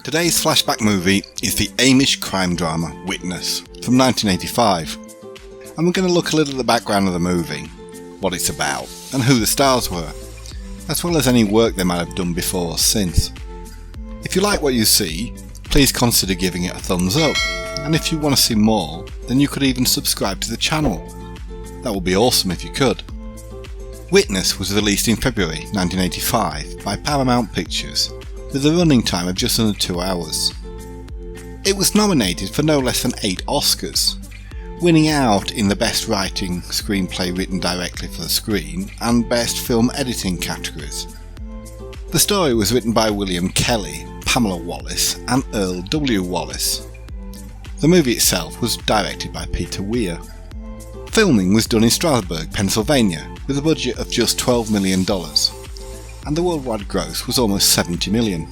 Today's flashback movie is the Amish crime drama Witness from 1985, and we're going to look a little at the background of the movie, what it's about, and who the stars were, as well as any work they might have done before or since. If you like what you see, please consider giving it a thumbs up, and if you want to see more, then you could even subscribe to the channel. That would be awesome if you could. Witness was released in February 1985 by Paramount Pictures, with a running time of just under 2 hours. It was nominated for no less than 8 Oscars, winning out in the Best Writing Screenplay Written Directly for the Screen and Best Film Editing categories. The story was written by William Kelly, Pamela Wallace and Earl W. Wallace. The movie itself was directed by Peter Weir. Filming was done in Strasbourg, Pennsylvania, with a budget of just $12 million, and the worldwide gross was almost $70 million.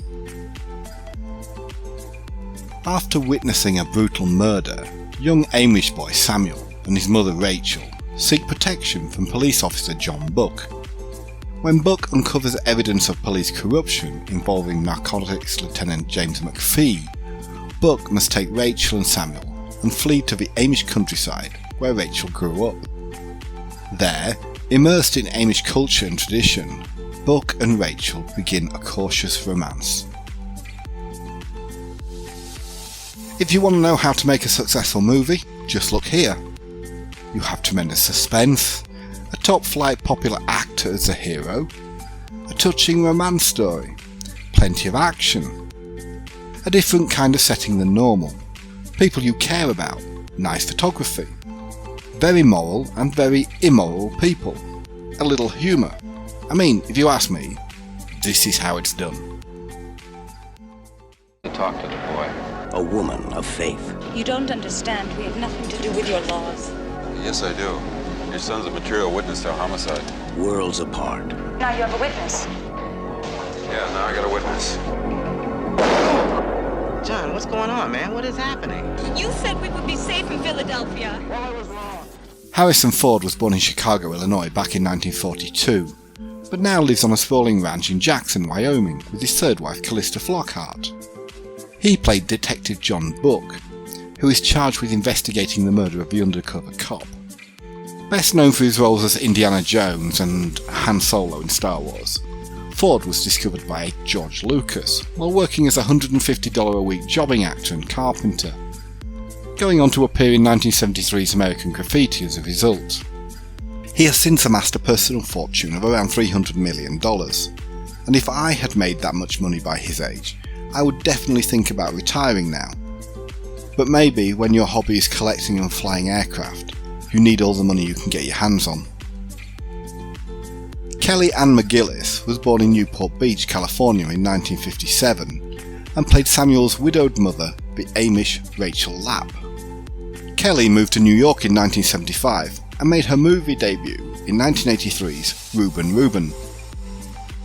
After witnessing a brutal murder, young Amish boy Samuel and his mother Rachel seek protection from police officer John Buck. When Buck uncovers evidence of police corruption involving narcotics Lieutenant James McFee, Buck must take Rachel and Samuel and flee to the Amish countryside where Rachel grew up. There, immersed in Amish culture and tradition, Buck and Rachel begin a cautious romance. If you want to know how to make a successful movie, just look here. You have tremendous suspense, a top-flight popular actor as a hero, a touching romance story, plenty of action, a different kind of setting than normal, people you care about, nice photography, very moral and very immoral people, a little humour. I mean, if you ask me, this is how it's done. Talk to the boy. A woman of faith. You don't understand. We have nothing to do with your laws. Yes, I do. Your son's a material witness to a homicide. Worlds apart. Now you have a witness. Yeah, now I got a witness. John, what's going on, man? What is happening? You said we would be safe in Philadelphia. Well, I was wrong. Harrison Ford was born in Chicago, Illinois back in 1942, but now lives on a sprawling ranch in Jackson, Wyoming with his third wife Callista Flockhart. He played Detective John Buck, who is charged with investigating the murder of the undercover cop. Best known for his roles as Indiana Jones and Han Solo in Star Wars, Ford was discovered by George Lucas while working as a $150 a week jobbing actor and carpenter, going on to appear in 1973's American Graffiti as a result. He has since amassed a personal fortune of around $300 million, and if I had made that much money by his age, I would definitely think about retiring now. But maybe when your hobby is collecting and flying aircraft, you need all the money you can get your hands on. Kelly Ann McGillis was born in Newport Beach, California in 1957 and played Samuel's widowed mother, the Amish Rachel Lapp. Kelly moved to New York in 1975 and made her movie debut in 1983's Reuben Reuben.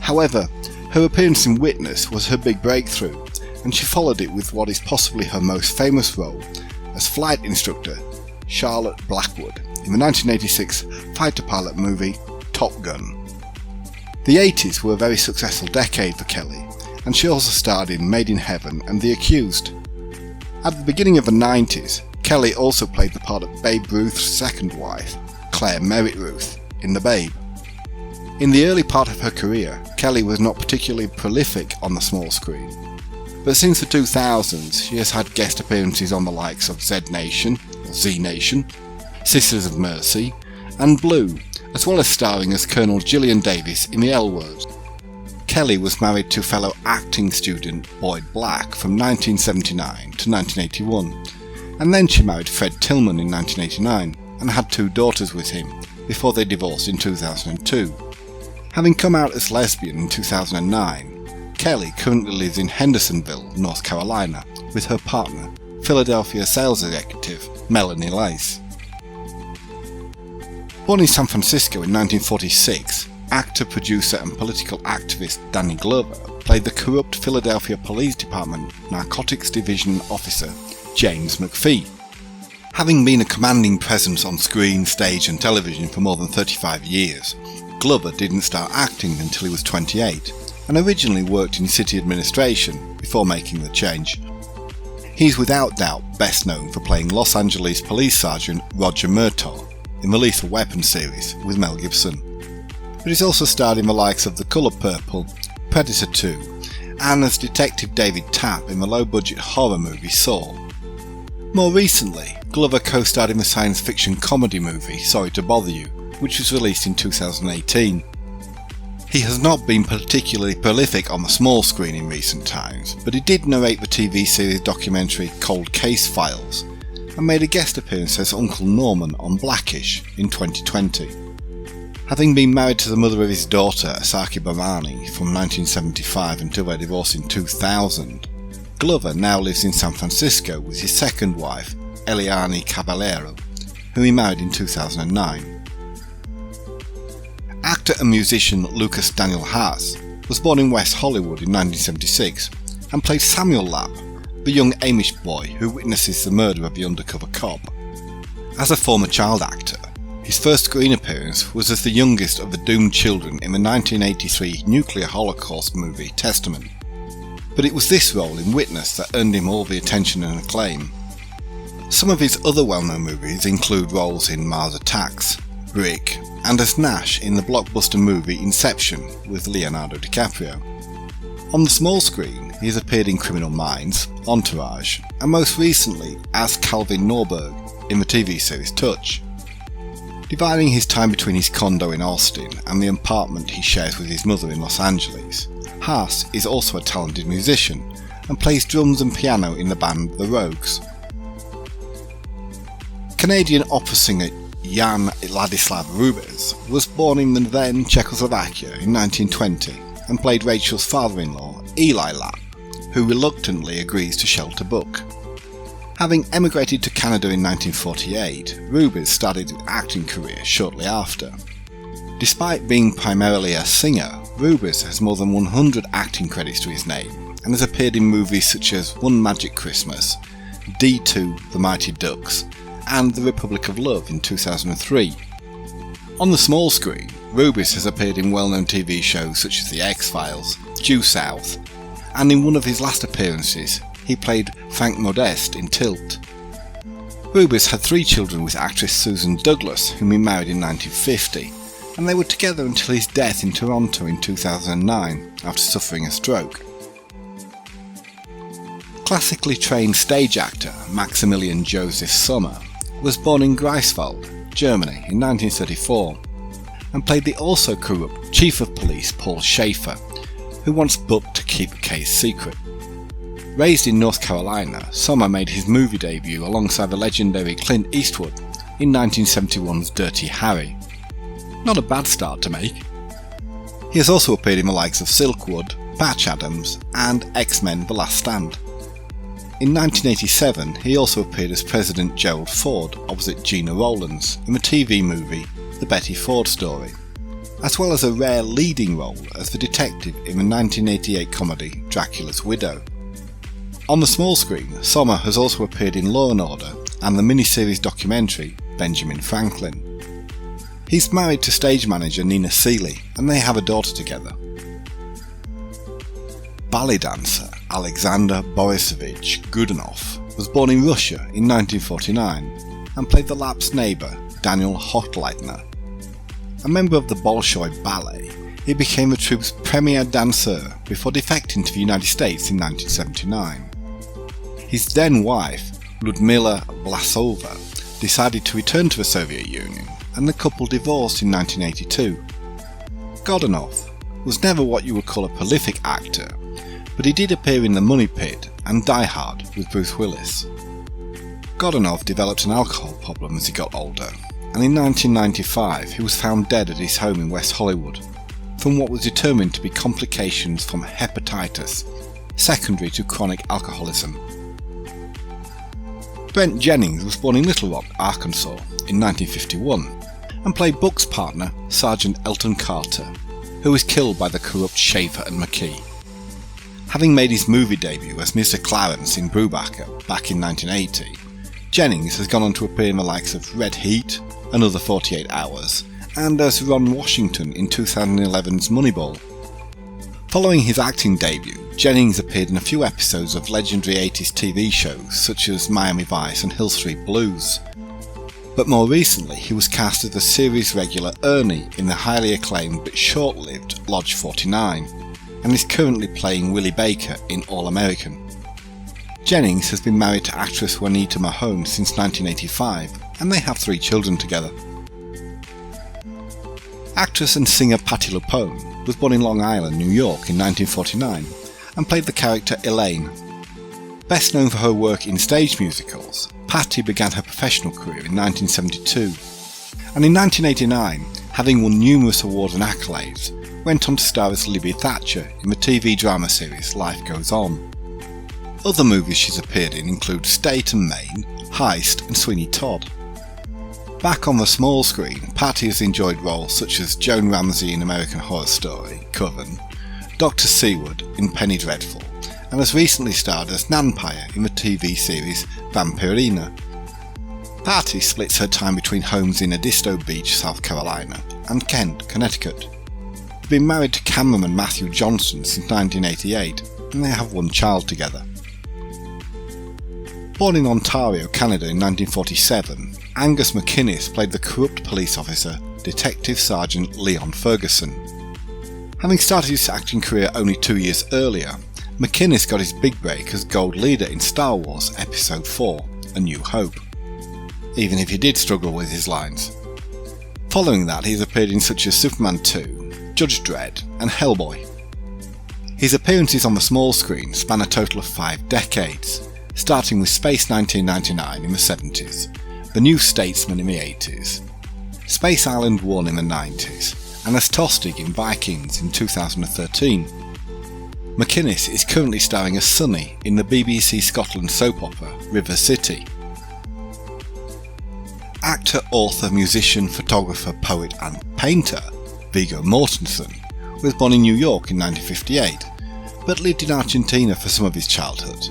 However, her appearance in Witness was her big breakthrough, and she followed it with what is possibly her most famous role as flight instructor Charlotte Blackwood in the 1986 fighter pilot movie Top Gun. The 80s were a very successful decade for Kelly, and she also starred in Made in Heaven and The Accused. At the beginning of the 90s, Kelly also played the part of Babe Ruth's second wife, Claire Merritt Ruth, in The Babe. In the early part of her career, Kelly was not particularly prolific on the small screen, but since the 2000s she has had guest appearances on the likes of Z Nation, Sisters of Mercy, and Blue, as well as starring as Colonel Gillian Davis in The L Word. Kelly was married to fellow acting student Boyd Black from 1979 to 1981, and then she married Fred Tillman in 1989 and had 2 daughters with him before they divorced in 2002. Having come out as lesbian in 2009, Kelly currently lives in Hendersonville, North Carolina, with her partner, Philadelphia sales executive Melanie Lace. Born in San Francisco in 1946, actor, producer and political activist Danny Glover played the corrupt Philadelphia Police Department Narcotics Division officer James McFee. Having been a commanding presence on screen, stage and television for more than 35 years, Glover didn't start acting until he was 28 and originally worked in city administration before making the change. He's without doubt best known for playing Los Angeles Police Sergeant Roger Murtaugh in the Lethal Weapon series with Mel Gibson. But he's also starred in the likes of The Colour Purple, Predator 2, and as Detective David Tapp in the low-budget horror movie Saw. More recently, Glover co-starred in the science fiction comedy movie Sorry to Bother You, which was released in 2018. He has not been particularly prolific on the small screen in recent times, but he did narrate the TV series documentary Cold Case Files, and made a guest appearance as Uncle Norman on Blackish in 2020. Having been married to the mother of his daughter, Asaki Barani, from 1975 until their divorce in 2000, Glover now lives in San Francisco with his second wife, Eliane Caballero, whom he married in 2009. Actor and musician Lukas Daniel Haas was born in West Hollywood in 1976 and played Samuel Lapp, the young Amish boy who witnesses the murder of the undercover cop. As a former child actor, his first screen appearance was as the youngest of the doomed children in the 1983 nuclear holocaust movie Testament. But it was this role in Witness that earned him all the attention and acclaim. Some of his other well-known movies include roles in Mars Attacks, Brick, and as Nash in the blockbuster movie Inception with Leonardo DiCaprio. On the small screen, he has appeared in Criminal Minds, Entourage, and most recently as Calvin Norberg in the TV series Touch. Dividing his time between his condo in Austin and the apartment he shares with his mother in Los Angeles, Haas is also a talented musician and plays drums and piano in the band The Rogues. Canadian opera singer Jan Ladislav Rubez was born in the then Czechoslovakia in 1920 and played Rachel's father-in-law, Eli Lapp, who reluctantly agrees to shelter book. Having emigrated to Canada in 1948, Rubez started his acting career shortly after. Despite being primarily a singer, Rubez has more than 100 acting credits to his name and has appeared in movies such as One Magic Christmas, D2 The Mighty Ducks, and The Republic of Love in 2003. On the small screen, Rubez has appeared in well-known TV shows such as The X-Files, Due South, and in one of his last appearances, he played Frank Modeste in Tilt. Rubez had 3 children with actress Susan Douglas, whom he married in 1950, and they were together until his death in Toronto in 2009 after suffering a stroke. Classically trained stage actor Maximilian Josef Sommer was born in Greifswald, Germany in 1934, and played the also corrupt Chief of Police Paul Schaefer, who once booked to keep the case secret. Raised in North Carolina, Sommer made his movie debut alongside the legendary Clint Eastwood in 1971's Dirty Harry. Not a bad start to make. He has also appeared in the likes of Silkwood, Patch Adams, and X-Men The Last Stand. In 1987, he also appeared as President Gerald Ford opposite Gina Rowlands in the TV movie The Betty Ford Story, as well as a rare leading role as the detective in the 1988 comedy Dracula's Widow. On the small screen, Sommer has also appeared in Law & Order and the miniseries documentary Benjamin Franklin. He's married to stage manager Nina Seeley and they have a daughter together. Ballet dancer Alexander Borisovich Godunov was born in Russia in 1949 and played the Lapp's neighbour Daniel Hotleitner. A member of the Bolshoi Ballet, he became the troupe's premier danseur before defecting to the United States in 1979. His then wife, Ludmila Vlasova, decided to return to the Soviet Union and the couple divorced in 1982. Godunov was never what you would call a prolific actor, but he did appear in The Money Pit and Die Hard with Bruce Willis. Godunov developed an alcohol problem as he got older, and in 1995 he was found dead at his home in West Hollywood from what was determined to be complications from hepatitis, secondary to chronic alcoholism. Brent Jennings was born in Little Rock, Arkansas in 1951 and played Buck's partner, Sergeant Elton Carter, who was killed by the corrupt Schaefer and McKee. Having made his movie debut as Mr. Clarence in Brubaker back in 1980, Jennings has gone on to appear in the likes of Red Heat, Another 48 Hours, and as Ron Washington in 2011's Moneyball. Following his acting debut, Jennings appeared in a few episodes of legendary 80s TV shows such as Miami Vice and Hill Street Blues. But more recently, he was cast as the series regular Ernie in the highly acclaimed but short-lived Lodge 49, and is currently playing Willie Baker in All American. Jennings has been married to actress Juanita Mahone since 1985, and they have 3 children together. Actress and singer Patti LuPone was born in Long Island, New York in 1949, and played the character Elaine. Best known for her work in stage musicals, Patti began her professional career in 1972, and in 1989, having won numerous awards and accolades, went on to star as Libby Thatcher in the TV drama series Life Goes On. Other movies she's appeared in include State and Maine, Heist and Sweeney Todd. Back on the small screen, Patti has enjoyed roles such as Joan Ramsey in American Horror Story, Coven, Dr. Seward in Penny Dreadful, and has recently starred as Nanpire in the TV series Vampirina. Patti splits her time between homes in Edisto Beach, South Carolina, and Kent, Connecticut. They've been married to cameraman Matthew Johnson since 1988, and they have 1 child together. Born in Ontario, Canada in 1947, Angus McGillis played the corrupt police officer, Detective Sergeant Leon Ferguson. Having started his acting career only 2 years earlier, McGillis got his big break as Gold Leader in Star Wars Episode 4, A New Hope, even if he did struggle with his lines. Following that, he's appeared in such as Superman 2, Judge Dredd, and Hellboy. His appearances on the small screen span a total of 5 decades, starting with Space 1999 in the 70s, The New Statesman in the 80s, Space Island 1 in the 90s, and as Tostig in Vikings in 2013. McGillis is currently starring as Sonny in the BBC Scotland soap opera River City. Actor, author, musician, photographer, poet and painter Viggo Mortensen was born in New York in 1958, but lived in Argentina for some of his childhood,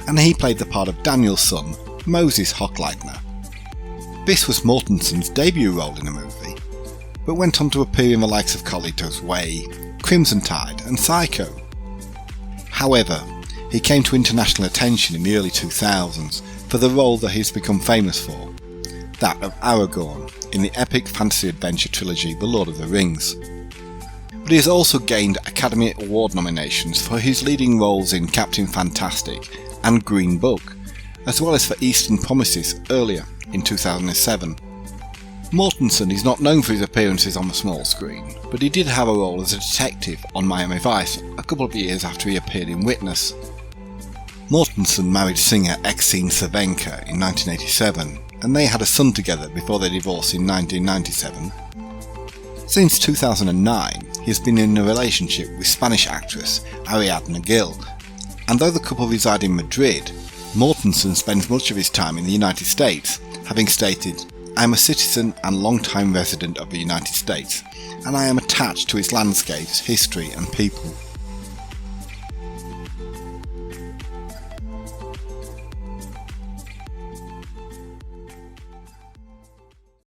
and he played the part of Daniel's son, Moses Hochleitner. This was Mortensen's debut role in a movie, but went on to appear in the likes of Carlito's Way, Crimson Tide and Psycho. However, he came to international attention in the early 2000s for the role that he's become famous for, that of Aragorn in the epic fantasy adventure trilogy The Lord of the Rings. But he has also gained Academy Award nominations for his leading roles in Captain Fantastic and Green Book, as well as for Eastern Promises earlier in 2007. Mortensen is not known for his appearances on the small screen, but he did have a role as a detective on Miami Vice a couple of years after he appeared in Witness. Mortensen married singer Exene Cervenka in 1987, and they had a son together before they divorced in 1997. Since 2009, he has been in a relationship with Spanish actress Ariadna Gil, and though the couple reside in Madrid, Mortensen spends much of his time in the United States, having stated, "I am a citizen and long-time resident of the United States, and I am attached to its landscapes, history and people."